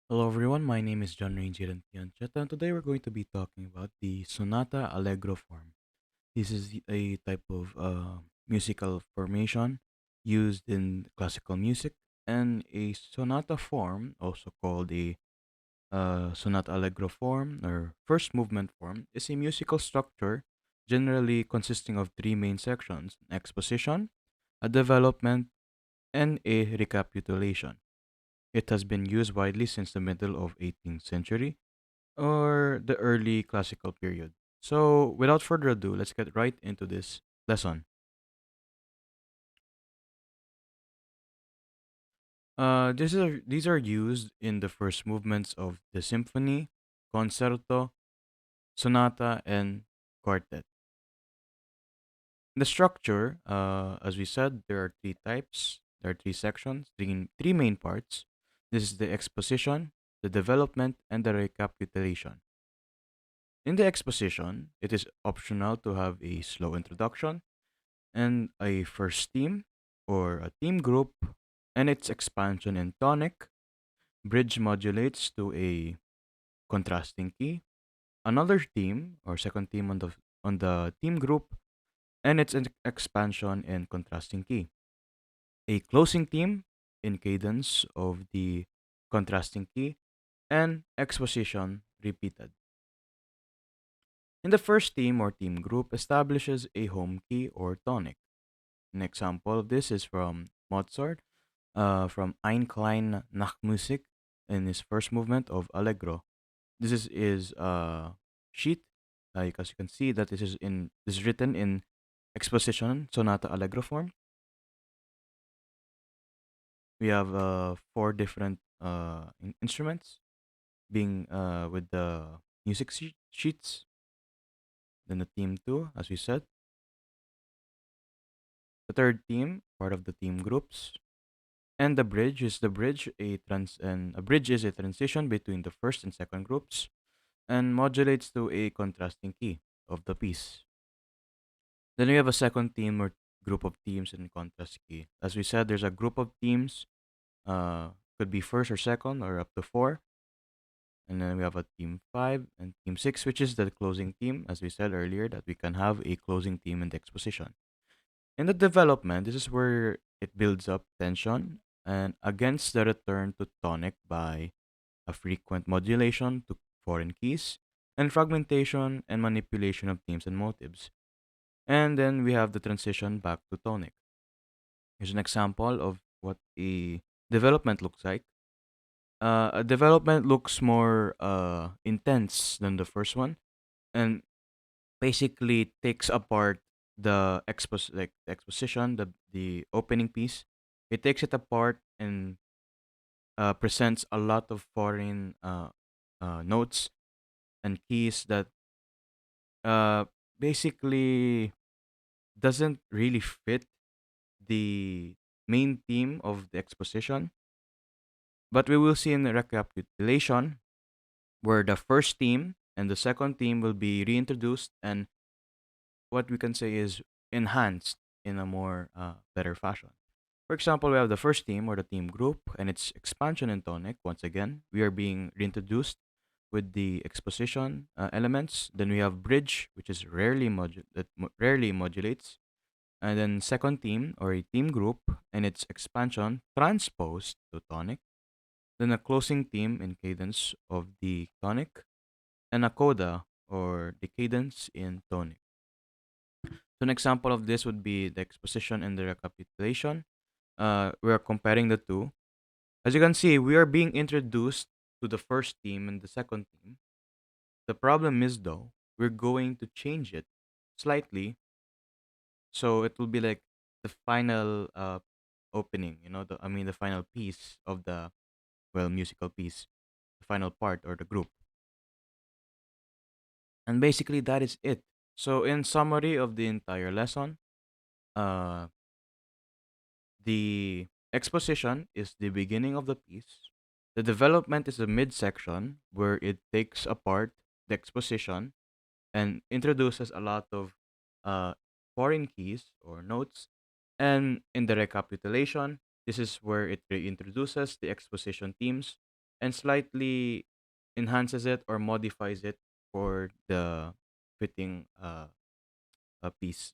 Hello everyone, my name is John Ranger and and today we're going to be talking about the Sonata-Allegro form. This is a type of musical formation used in classical music, and a sonata form, also called a Sonata-Allegro form or first movement form, is a musical structure generally consisting of three main sections: an exposition, a development, and a recapitulation. It has been used widely since the middle of 18th century or the early classical period. So, without further ado, let's get right into this lesson. These are used in the first movements of the symphony, concerto, sonata, and quartet. The structure, as we said, there are three types. There are three sections, three main parts. This is the exposition, the development, and the recapitulation. In the exposition, it is optional to have a slow introduction and a first theme or a theme group and its expansion in tonic. Bridge modulates to a contrasting key. Another theme or second theme on the theme group and its expansion in contrasting key. A closing theme in cadence of the contrasting key and exposition repeated. In the first theme or theme group establishes a home key or tonic. An example of this is from Mozart, from Ein klein Nachtmusik in his first movement of Allegro. This is sheet. As you can see that this is written in exposition sonata allegro form. We have four different instruments being with the sheets. Then the theme two, as we said. The third theme, part of the theme groups. And the bridge is a transition between the first and second groups and modulates to a contrasting key of the piece. Then we have a second theme or group of themes in contrast key. As we said, there's a group of themes, could be first or second or up to four. And then we have a theme five and theme six, which is the closing theme, as we said earlier, that we can have a closing theme in the exposition. In the development, this is where it builds up tension and against the return to tonic by a frequent modulation to foreign keys and fragmentation and manipulation of themes and motives. And then we have the transition back to tonic. Here's an example of what a development looks like. A development looks more intense than the first one, and basically takes apart the exposition, the opening piece. It takes it apart and presents a lot of foreign notes and keys that uh, basically doesn't really fit the main theme of the exposition. But we will see in the recapitulation where the first theme and the second theme will be reintroduced and what we can say is enhanced in a more better fashion. For example, we have the first theme or the theme group and its expansion in tonic. Once again, we are being reintroduced with the exposition elements. Then we have bridge, which is rarely modulates, and then second theme or a theme group and its expansion transposed to tonic. Then a closing theme in cadence of the tonic, and a coda or the cadence in tonic. So an example of this would be the exposition and the recapitulation. We are comparing the two. As you can see, we are being introduced to the first theme and the second theme. The problem is though, we're going to change it slightly, so it will be like the final opening, the final piece of the musical piece, the final part or the group. And basically that is it. So in summary of the entire lesson, uh the exposition is the beginning of the piece. The development is the midsection where it takes apart the exposition and introduces a lot of uh, foreign keys or notes. And in the recapitulation, this is where it reintroduces the exposition themes and slightly enhances it or modifies it for the fitting piece.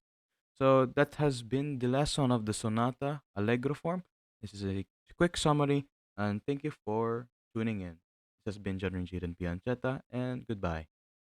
So that has been the lesson of the Sonata Allegro form. This is a quick summary, and thank you for tuning in. This has been John Ranjit and Pianchetta, and goodbye.